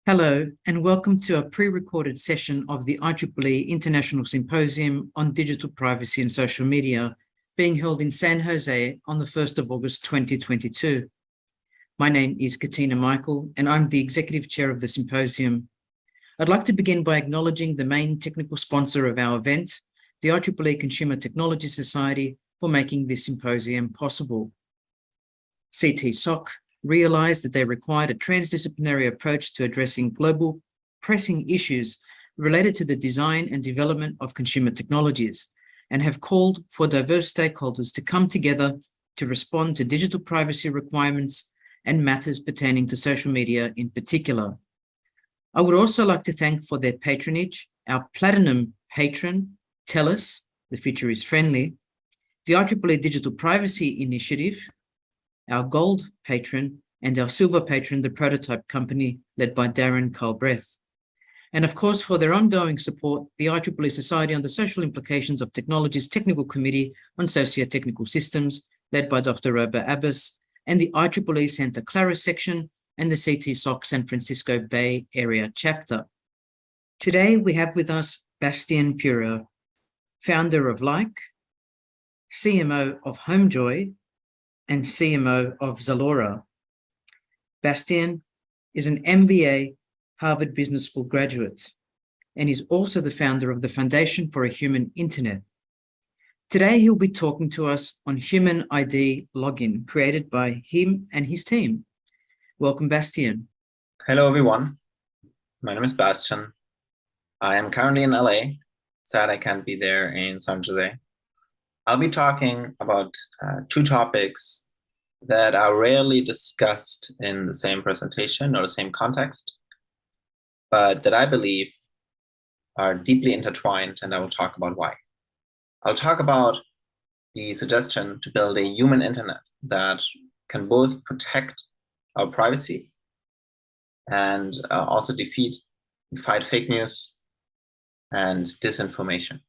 Hello, and welcome to a pre-recorded session of the IEEE International Symposium on Digital Privacy and Social Media, being held in San Jose on the 1st of August 2022. My name is Katina, and I'm the Executive Chair of the Symposium. I'd like to begin by acknowledging the main technical sponsor of our event, the IEEE Consumer Technology Society, for making this symposium possible. CTSOC realized that they required a transdisciplinary approach to addressing global pressing issues related to the design and development of consumer technologies, and have called for diverse stakeholders to come together to respond to digital privacy requirements and matters pertaining to social media in particular. I would also like to thank for their patronage our Platinum patron, TELUS, the future is friendly, the IEEE Digital Privacy Initiative, our Gold patron, and our Silver patron, the Prototype Company, led by Darren Culbreth. And of course, for their ongoing support, the IEEE Society on the Social Implications of Technology's Technical Committee on Socio-Technical Systems, led by Dr. Roba Abbas, and the IEEE Santa Clara section, and the CTSOC San Francisco Bay Area chapter. Today, we have with us Bastian Purrer, founder of Like, CMO of Homejoy, and CMO of Zalora. Bastian is an MBA Harvard Business School graduate and is also the founder of the Foundation for a Human Internet. Today, he'll be talking to us on humanID login created by him and his team. Welcome, Bastian. Hello, everyone. My name is Bastian. I am currently in LA. Sad I can't be there in San Jose. I'll be talking about two topics that are rarely discussed in the same presentation or the same context, but that I believe are deeply intertwined, and I will talk about why. I'll talk about the suggestion to build a human internet that can both protect our privacy and also fight fake news and disinformation.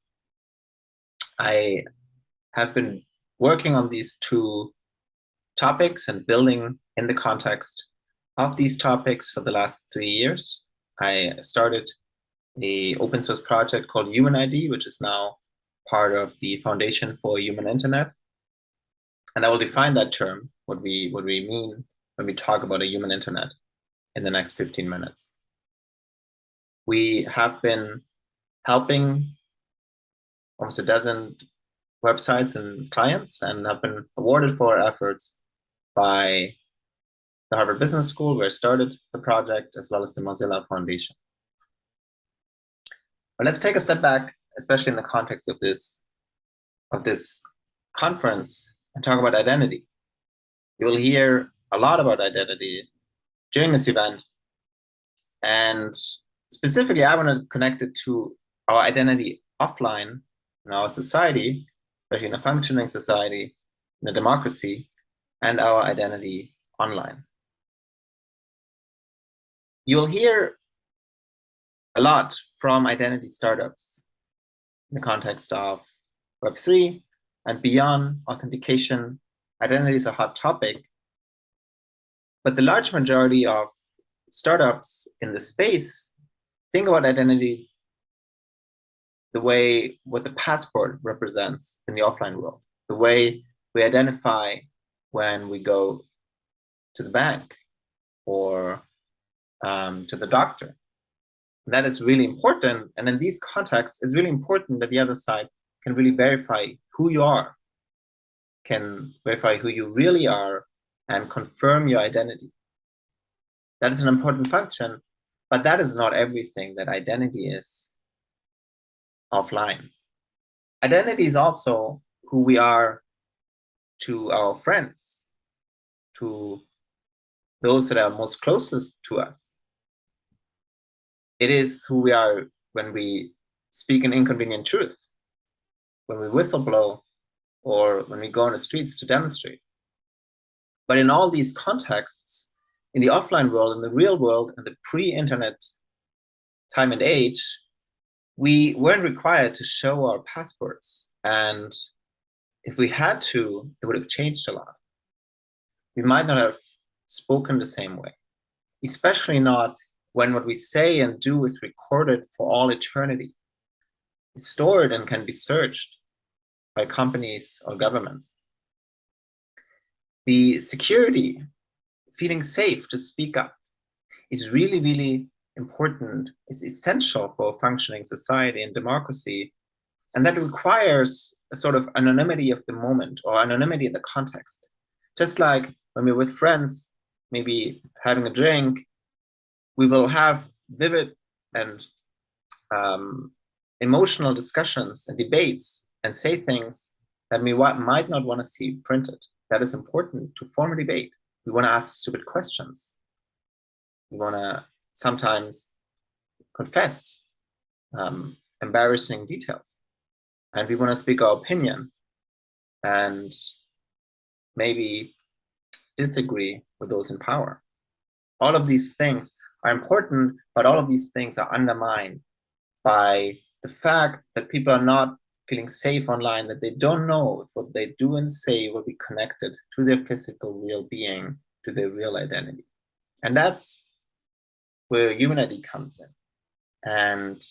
I have been working on these two topics and building in the context of these topics for the last 3 years. I started an open source project called humanID, which is now part of the Foundation for a Human Internet. And I will define that term, what we mean when we talk about a human internet, in the next 15 minutes. We have been helping almost a dozen websites and clients and have been awarded for our efforts by the Harvard Business School, where I started the project, as well as the Mozilla Foundation. But let's take a step back, especially in the context of this conference, and talk about identity. You will hear a lot about identity during this event, and specifically, I want to connect it to our identity offline in our society, especially in a functioning society, in a democracy, and our identity online. You'll hear a lot from identity startups in the context of Web3 and beyond authentication. Identity is a hot topic, but the large majority of startups in the space think about identity the way what the passport represents in the offline world, the way we identify when we go to the bank or to the doctor. That is really important. And in these contexts, it's really important that the other side can really verify who you are, can verify who you really are, and confirm your identity. That is an important function, but that is not everything that identity is offline. Identity is also who we are to our friends, to those that are most closest to us. It is who we are when we speak an inconvenient truth, when we whistleblow, or when we go on the streets to demonstrate. But in all these contexts, in the offline world, in the real world, in the pre-internet time and age, we weren't required to show our passports. And if we had to, it would have changed a lot. We might not have spoken the same way, especially not when what we say and do is recorded for all eternity, is stored and can be searched by companies or governments. The security, feeling safe to speak up, is really, really important. It's essential for a functioning society and democracy. And that requires a sort of anonymity of the moment or anonymity of the context. Just like when we're with friends, maybe having a drink, we will have vivid and emotional discussions and debates and say things that we might not want to see printed. That is important to form a debate. We want to ask stupid questions. We want to sometimes confess embarrassing details. And we want to speak our opinion and maybe disagree with those in power. All of these things are important, but all of these things are undermined by the fact that people are not feeling safe online, that they don't know if what they do and say will be connected to their physical real being, to their real identity. And that's where humanID comes in. And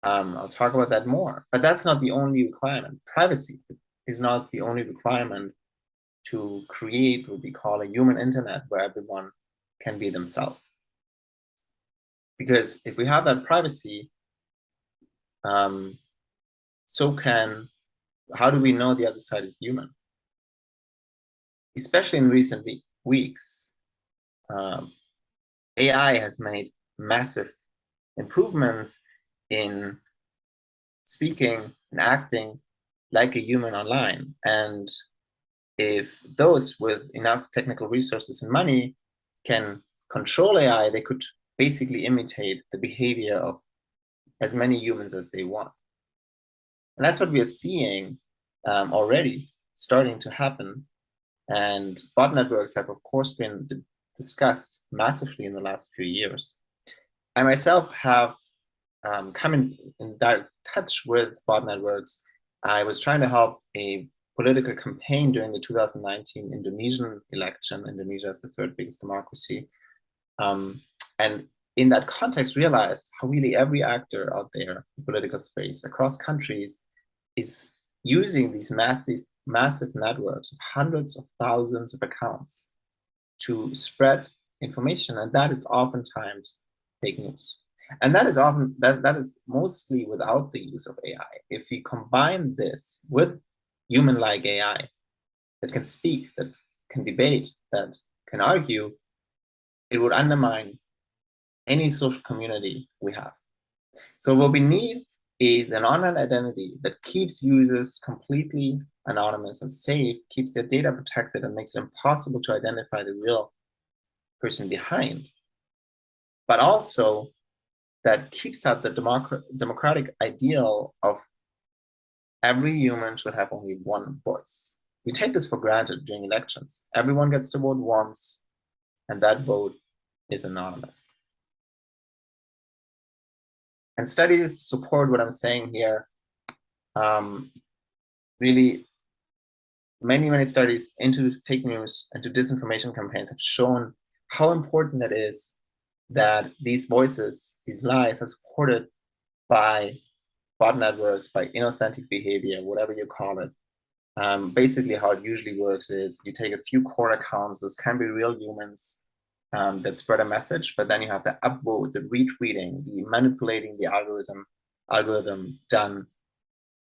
I'll talk about that more, but that's not the only requirement. Privacy is not the only requirement to create what we call a human internet where everyone can be themselves. Because if we have that privacy, how do we know the other side is human? Especially in recent weeks, AI has made massive improvements in speaking and acting like a human online. And if those with enough technical resources and money can control AI, they could basically imitate the behavior of as many humans as they want. And that's what we are seeing already starting to happen. And bot networks have, of course, been discussed massively in the last few years. I myself have come in direct touch with bot networks. I was trying to help a political campaign during the 2019 Indonesian election. Indonesia is the third biggest democracy. And in that context, realized how really every actor out there in the political space across countries is using these massive networks of hundreds of thousands of accounts to spread information, and that is oftentimes fake news. And that is mostly without the use of AI. If we combine this with human-like AI that can speak, that can debate, that can argue, it would undermine any social community we have. So what we need is an online identity that keeps users completely anonymous and safe, keeps their data protected, and makes it impossible to identify the real person behind, but also that keeps out the democratic ideal of every human should have only one voice. We take this for granted during elections. Everyone gets to vote once, and that vote is anonymous. And studies support what I'm saying here. Really, many studies into fake news and to disinformation campaigns have shown how important it is that these voices, these lies, are supported by bot networks, by inauthentic behavior, whatever you call it. Basically, how it usually works is you take a few core accounts, those can be real humans, that spread a message, but then you have the upvote, the retweeting, the manipulating the algorithm done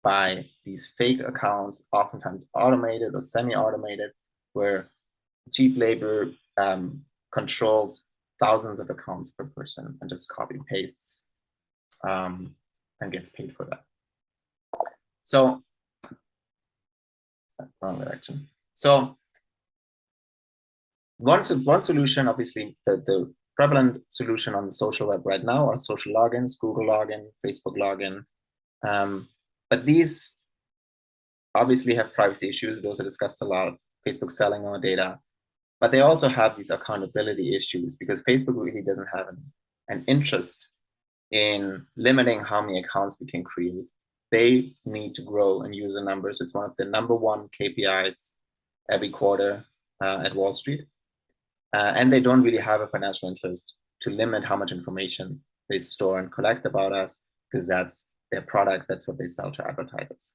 by these fake accounts, oftentimes automated or semi-automated, where cheap labor controls thousands of accounts per person and just copy pastes and gets paid for that. So, wrong direction. So, one solution, obviously, the prevalent solution on the social web right now are social logins, Google login, Facebook login. But these obviously have privacy issues. Those are discussed a lot. Facebook selling our data. But they also have these accountability issues because Facebook really doesn't have an interest in limiting how many accounts we can create. They need to grow in user numbers. It's one of the #1 KPIs every quarter at Wall Street. And they don't really have a financial interest to limit how much information they store and collect about us, because that's their product, that's what they sell to advertisers.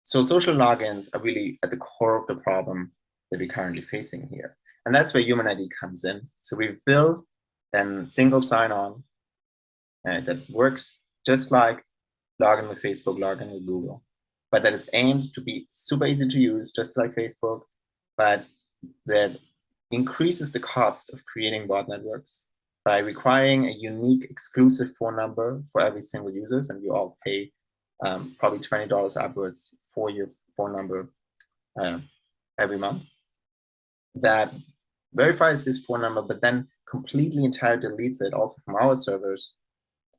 So social logins are really at the core of the problem that we're currently facing here. And that's where humanID comes in. So we've built a single sign-on that works just like login with Facebook, login with Google, but that is aimed to be super easy to use, just like Facebook, but that increases the cost of creating bot networks by requiring a unique exclusive phone number for every single user, and you all pay probably $20 upwards for your phone number every month. That verifies this phone number, but then completely entirely deletes it also from our servers.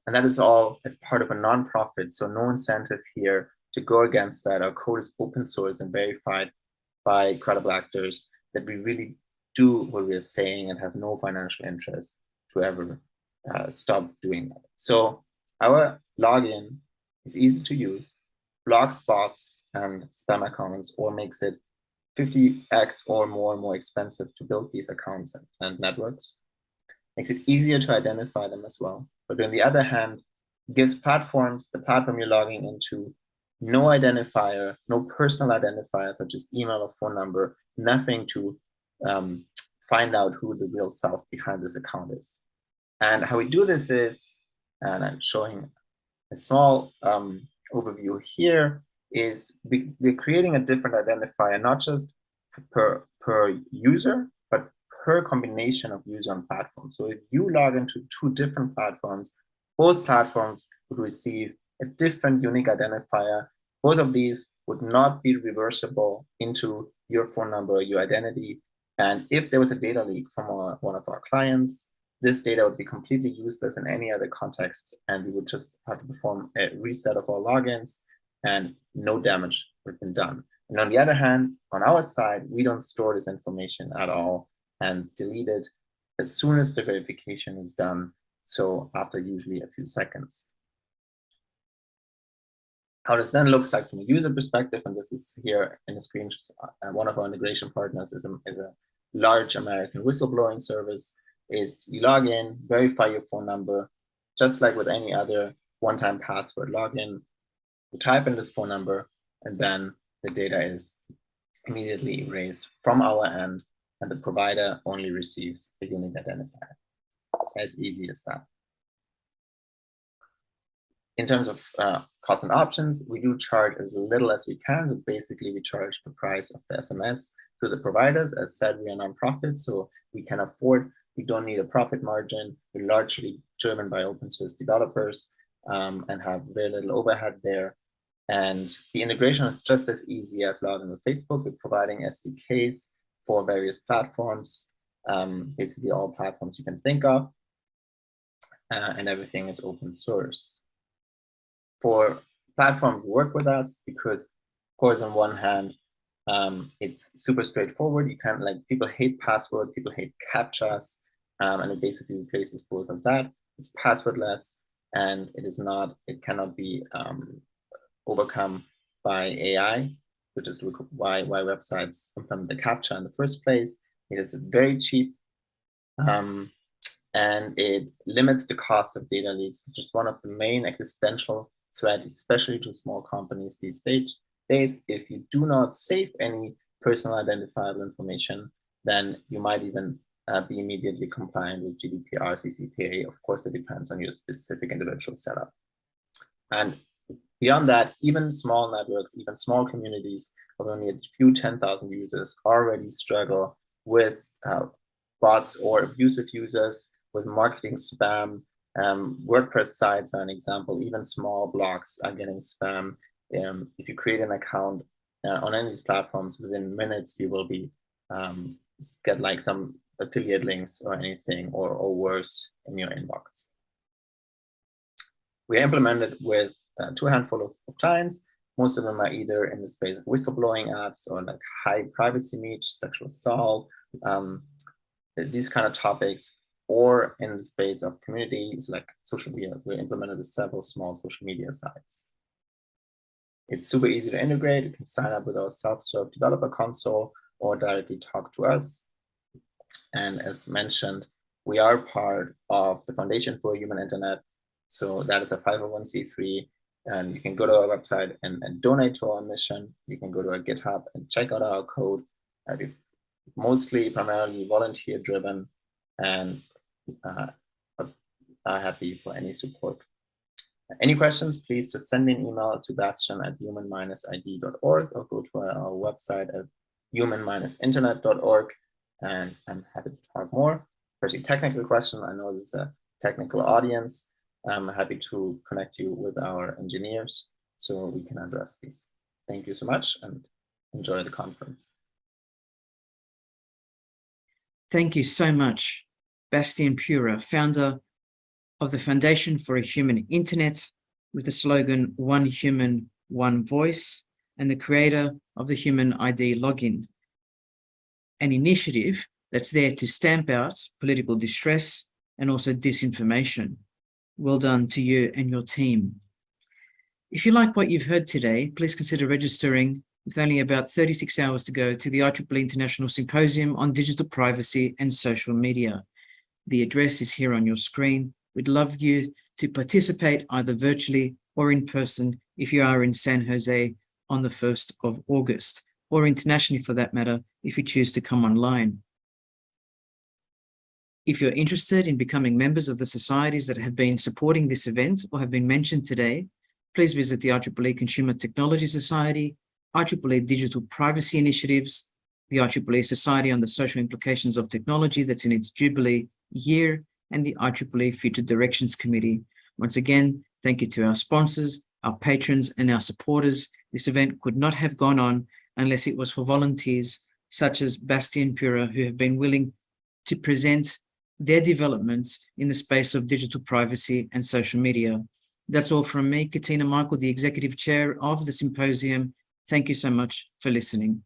And that is all as part of a nonprofit, so no incentive here to go against that. Our code is open source and verified by credible actors, that we really do what we are saying and have no financial interest to ever stop doing that. So our login is easy to use, blocks bots and spam accounts, or makes it 50x or more expensive to build these accounts and networks. Makes it easier to identify them as well. But on the other hand, gives platforms, the platform you're logging into, no identifier, no personal identifier such as email or phone number, nothing to find out who the real self behind this account is. And how we do this is, and I'm showing a small overview here, is we're creating a different identifier, not just per user, but per combination of user and platform. So if you log into two different platforms, both platforms would receive a different unique identifier. Both of these would not be reversible into your phone number, your identity. And if there was a data leak from one of our clients, this data would be completely useless in any other context, and we would just have to perform a reset of our logins, and no damage would have been done. And on the other hand, on our side, we don't store this information at all and delete it as soon as the verification is done, so after usually a few seconds. How this then looks like from a user perspective, and this is here in the screen, one of our integration partners is a large American whistleblowing service, is you log in, verify your phone number, just like with any other one-time password login. You type in this phone number, and then the data is immediately erased from our end, and the provider only receives a unique identifier. As easy as that. In terms of costs and options, we do charge as little as we can. So basically, we charge the price of the SMS to the providers. As said, we are non-profit, so we can afford, we don't need a profit margin. We're largely driven by open source developers and have very little overhead there. And the integration is just as easy as logging with Facebook. We're providing SDKs for various platforms, basically all platforms you can think of, and everything is open source. For platforms who work with us, because of course on one hand, it's super straightforward. You can't, like, people hate password, people hate captchas, and it basically replaces both of that. It's passwordless, and it cannot be overcome by AI, which is why websites implement the captcha in the first place. It is very cheap, and it limits the cost of data leaks, which is one of the main existential threats, especially to small companies these days. If you do not save any personal identifiable information, then you might even be immediately compliant with GDPR, CCPA. Of course, it depends on your specific individual setup. And beyond that, even small networks, even small communities of only a few 10,000 users already struggle with bots or abusive users, with marketing spam. WordPress sites are an example. Even small blogs are getting spam. If you create an account on any of these platforms, within minutes you will be get like some affiliate links or anything, or worse, in your inbox. We implemented with a handful of clients. Most of them are either in the space of whistleblowing apps or like high privacy niche, sexual assault, these kind of topics, or in the space of communities like social media. We implemented several small social media sites. It's super easy to integrate. You can sign up with our self-serve developer console or directly talk to us. And as mentioned, We are part of the Foundation for a Human Internet. So that is a 501c3. And you can go to our website and donate to our mission. You can go to our GitHub and check out our code. We're mostly primarily volunteer driven, and are happy for any support. Any questions, please just send me an email to bastian@human-id.org or go to our website at human-internet.org, and I'm happy to talk more. Pretty technical question. I know this is a technical audience. I'm happy to connect you with our engineers so we can address these. Thank you so much and enjoy the conference. Thank you so much, Bastian Purrer, founder of the Foundation for a Human Internet with the slogan "One Human, One Voice," and the creator of the humanID login, an initiative that's there to stamp out political distress and also disinformation. Well done to you and your team. If you like what you've heard today, please consider registering with only about 36 hours to go to the IEEE International Symposium on Digital Privacy and Social Media. The address is here on your screen. We'd love you to participate either virtually or in person if you are in San Jose on the 1st of August, or internationally for that matter, if you choose to come online. If you're interested in becoming members of the societies that have been supporting this event or have been mentioned today, please visit the IEEE Consumer Technology Society, IEEE Digital Privacy Initiatives, the IEEE Society on the Social Implications of Technology that's in its Jubilee year, and the IEEE Future Directions Committee. Once again, thank you to our sponsors, our patrons, and our supporters. This event could not have gone on unless it was for volunteers such as Bastian Purrer, who have been willing to present their developments in the space of digital privacy and social media. That's all from me, Katina Michael, the Executive Chair of the Symposium. Thank you so much for listening.